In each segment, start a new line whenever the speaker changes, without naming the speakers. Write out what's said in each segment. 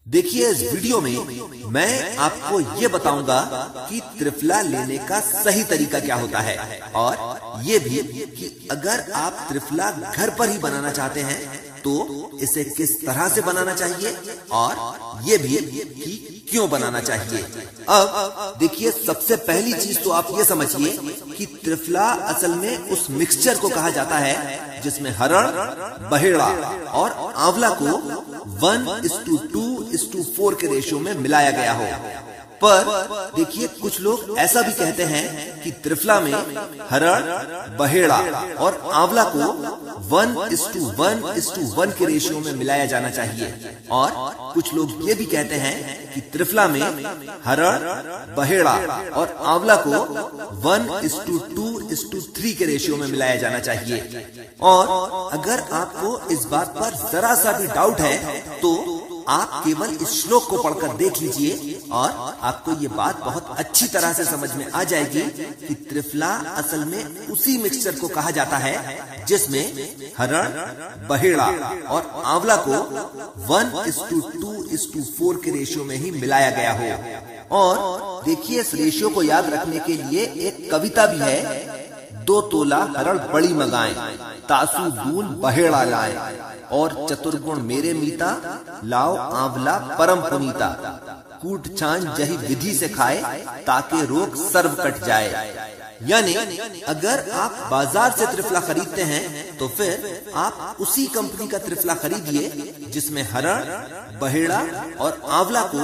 देखिए इस वीडियो में मैं आपको ये बताऊंगा कि त्रिफला लेने का सही तरीका क्या होता है और ये भी कि अगर आप त्रिफला घर पर ही बनाना चाहते हैं तो इसे किस तरह से बनाना चाहिए और ये भी कि क्यों बनाना चाहिए। अब देखिए सबसे पहली चीज तो आप ये समझिए कि त्रिफला असल में उस मिक्सचर को कहा जाता है जिसमें हरड़, बहेड़ा और आंवला को 1:2:4 के रेशियो में मिलाया गया हो। पर देखिए कुछ लोग ऐसा भी कहते हैं कि त्रिफला में हरड़, बहेड़ा और आंवला को 1:1:1 के रेशियो में मिलाया जाना चाहिए और कुछ लोग ये भी कहते हैं कि त्रिफला में हरड़, बहेड़ा और आंवला को 1:2:3 के रेशियो में मिलाया जाना चाहिए। और अगर आपको इस बात पर जरा सा भी डाउट है तो आप केवल इस श्लोक को पढ़कर देख लीजिए और आपको ये बात बहुत अच्छी तरह से समझ में आ जाएगी कि त्रिफला असल में उसी मिक्सचर को कहा जाता है जिसमें हरड़, बहेड़ा और आंवला को 1:2:4 के रेशियो में ही मिलाया गया हो। और देखिए इस रेशियो को याद रखने के लिए एक कविता भी है, 2 तोला हरड़ बड़ी मंगाएं, तासु दून बहेड़ा लाएं और चतुर्गुण मेरे मीता, लाओ आंवला परम पुनीता, कूट छान जही विधि से खाए ताके रोग सर्व कट जाए। यानी अगर आप बाजार से त्रिफला खरीदते हैं तो फिर आप उसी कंपनी का त्रिफला खरीदिए जिसमें हरड़, बहेड़ा और आंवला को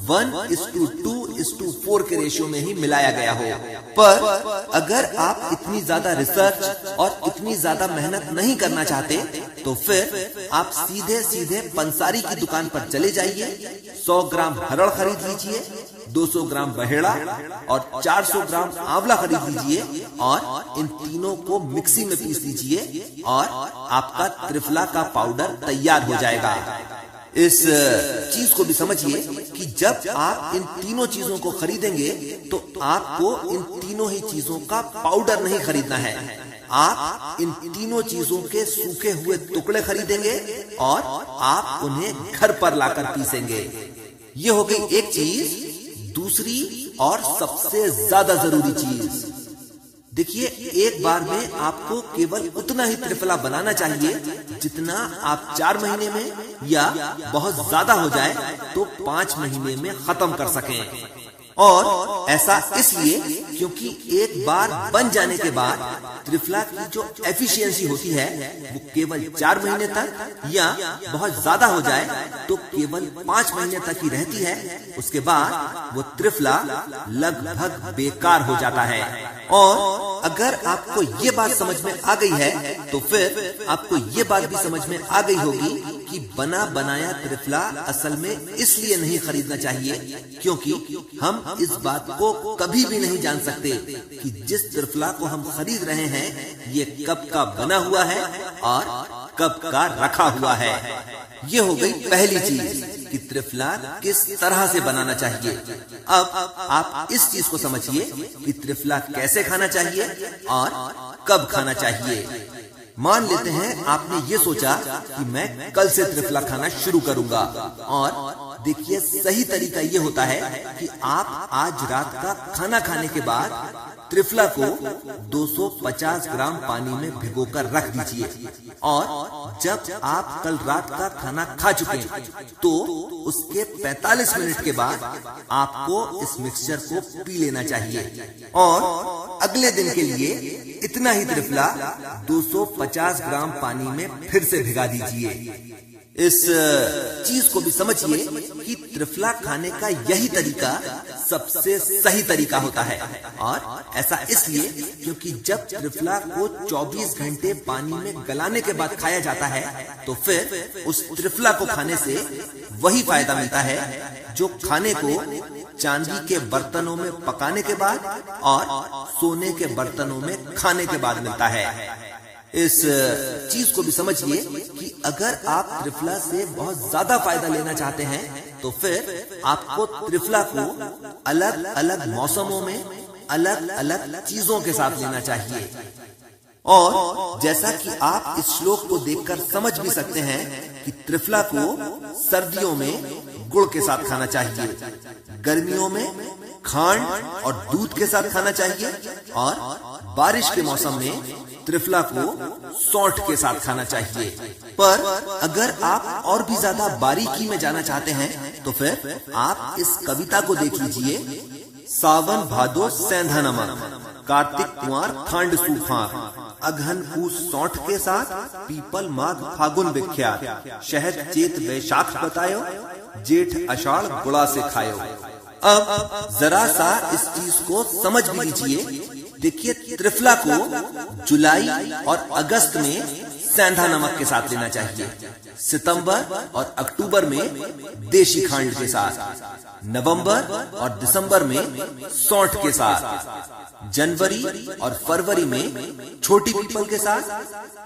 1:2:4 के रेशियो में ही मिलाया गया हो। पर अगर आप इतनी ज्यादा रिसर्च और इतनी ज्यादा मेहनत नहीं करना चाहते तो फिर आप सीधे सीधे पंसारी की दुकान पर चले जाइए, 100 ग्राम हरड़ खरीद लीजिए, 200 ग्राम बहेड़ा और 400 ग्राम आंवला खरीद लीजिए और इन तीनों को मिक्सी में पीस लीजिए और आपका त्रिफला का पाउडर तैयार हो जाएगा। इस चीज को भी समझिए कि जब आप इन तीनों चीजों को खरीदेंगे तो आपको इन तीनों ही चीजों का पाउडर नहीं खरीदना है, आप इन तीनों चीजों के सूखे हुए टुकड़े खरीदेंगे और आप उन्हें घर पर लाकर पीसेंगे। ये हो गई एक चीज। दूसरी और सबसे ज्यादा जरूरी चीज, देखिए एक बार में आपको केवल उतना ही त्रिफला बनाना चाहिए जितना आप 4 महीने में या बहुत ज्यादा हो जाए तो 5 महीने में खत्म कर सकें। और ऐसा इसलिए क्योंकि एक बार बन जाने के बाद त्रिफला की जो एफिशिएंसी होती है वो केवल 4 महीने तक या बहुत ज्यादा हो जाए तो केवल 5 महीने तक ही रहती है। उसके बाद वो त्रिफला लगभग बेकार हो जाता है। और अगर आपको ये बात समझ में आ गई है तो फिर आपको ये बात भी समझ में आ गई होगी कि बना बनाया त्रिफला असल में इसलिए नहीं खरीदना चाहिए क्योंकि हम इस बात को कभी भी नहीं जान सकते कि जिस त्रिफला को हम खरीद रहे हैं ये कब का बना हुआ है और कब का रखा हुआ है। ये हो गई पहली चीज कि त्रिफला किस तरह से बनाना चाहिए। अब आप इस चीज को समझिए कि त्रिफला कैसे खाना चाहिए और कब खाना चाहिए। मान लेते हैं आपने ये सोचा कि मैं कल से त्रिफला खाना शुरू करूंगा और देखिए सही तरीका ये होता है कि आप आज रात का खाना खाने के बाद त्रिफला को 250 ग्राम पानी में भिगोकर रख दीजिए और जब आप कल रात का खाना खा चुके तो उसके 45 मिनट के बाद आपको इस मिक्सचर को पी लेना चाहिए और अगले दिन के लिए इतना ही त्रिफला 250 ग्राम पानी में फिर से भिगा दीजिए। इस चीज को भी समझिए कि त्रिफला खाने का यही तरीका सबसे सही तरीका होता है और ऐसा इसलिए क्योंकि जब त्रिफला को 24 घंटे पानी में गलाने के बाद खाया जाता है तो फिर उस त्रिफला को खाने से वही फायदा मिलता है जो खाने को चांदी के बर्तनों में पकाने के बाद और सोने के बर्तनों में खाने के बाद मिलता है। इस चीज को भी समझिए कि अगर आप त्रिफला से बहुत ज्यादा फायदा लेना चाहते हैं तो फिर आपको त्रिफला को अलग अलग मौसमों में अलग अलग चीजों के साथ लेना चाहिए। और जैसा कि आप इस श्लोक को देखकर समझ भी सकते हैं कि त्रिफला को सर्दियों में गुड़ के साथ खाना चाहिए, गर्मियों में खांड और दूध के साथ खाना चाहिए और बारिश के मौसम में त्रिफला को सौंठ के साथ खाना चाहिए। पर अगर आप और भी ज्यादा बारीकी में जाना चाहते हैं तो फिर आप इस कविता को देख लीजिए। सावन भादो सेंधा नमक, कार्तिक कुंवर खांड सूफा, अघन पूस सौंठ के साथ, पीपल माघ फागुन विख्यात, शहद चेत वैशाख बतायो, जेठ आषाढ़ गुड़ा से खायो। अब जरा सा इस चीज को समझ भी लीजिए। देखिए, त्रिफला को जुलाई और अगस्त में सेंधा नमक के साथ लेना चाहिए, सितंबर और अक्टूबर में देशी खांड के साथ, नवंबर और दिसंबर में सौंठ के साथ, जनवरी और फरवरी में छोटी पीपल के साथ,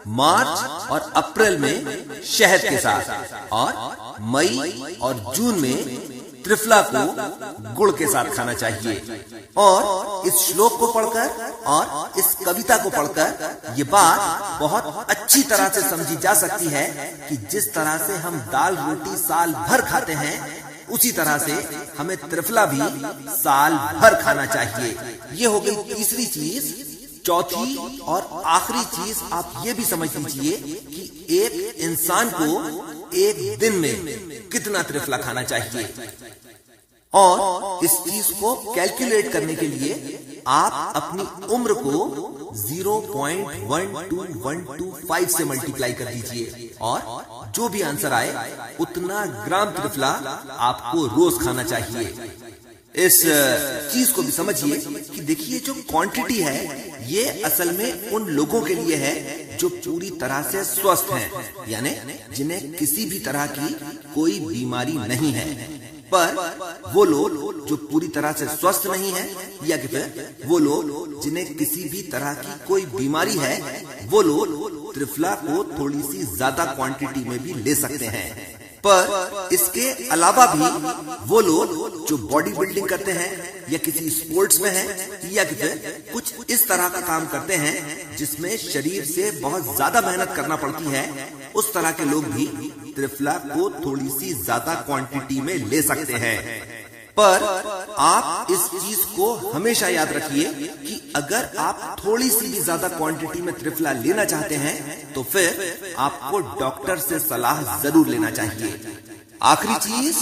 मार्च और अप्रैल में शहद के साथ और मई और जून में त्रिफला को गुड़ के साथ खाना चाहिए। और इस श्लोक को पढ़कर और इस कविता को पढ़कर ये बात बहुत अच्छी तरह से समझी जा सकती है कि जिस तरह से हम दाल रोटी साल भर खाते हैं, उसी तरह से हमें त्रिफला भी साल भर खाना चाहिए। ये हो गई तीसरी चीज। चौथी और आखिरी चीज आप ये भी समझ लीजिए कि एक इंसान को एक दिन में कितना त्रिफला खाना चाहिए। और इस चीज को कैलकुलेट करने के लिए आप अपनी उम्र को 0.12125 से मल्टीप्लाई कर दीजिए और जो भी आंसर आए उतना ग्राम त्रिफला आपको रोज खाना चाहिए। इस चीज को भी समझिए कि देखिए, जो क्वांटिटी है ये असल में उन लोगों के लिए है जो पूरी तरह से स्वस्थ हैं, यानी जिन्हें किसी भी तरह की कोई बीमारी नहीं है। पर वो लोग जो पूरी तरह से स्वस्थ नहीं है या कि फिर वो लोग जिन्हें किसी भी तरह की कोई बीमारी है, वो लोग त्रिफला को थोड़ी सी ज्यादा क्वांटिटी में भी ले सकते हैं। पर इसके अलावा भी वो लोग जो बॉडी बिल्डिंग करते हैं या किसी स्पोर्ट्स में हैं या फिर कुछ इस तरह का काम करते हैं जिसमें शरीर से बहुत ज्यादा मेहनत करना पड़ती है, उस तरह के लोग भी त्रिफला को थोड़ी सी ज्यादा क्वांटिटी में ले सकते हैं। पर आप इस चीज को हमेशा याद रखिए कि अगर आप थोड़ी सी भी ज्यादा क्वांटिटी में त्रिफला लेना चाहते हैं तो फिर आपको डॉक्टर से सलाह जरूर लेना चाहिए। आखिरी चीज,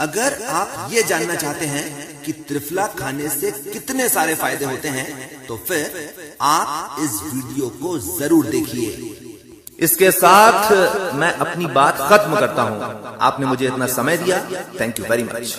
अगर आप ये जानना चाहते हैं कि त्रिफला खाने से कितने सारे फायदे होते हैं तो फिर आप इस वीडियो को जरूर देखिए।
इसके साथ मैं अपनी बात खत्म करता हूं। आपने मुझे इतना समय दिया, थैंक यू वेरी मच।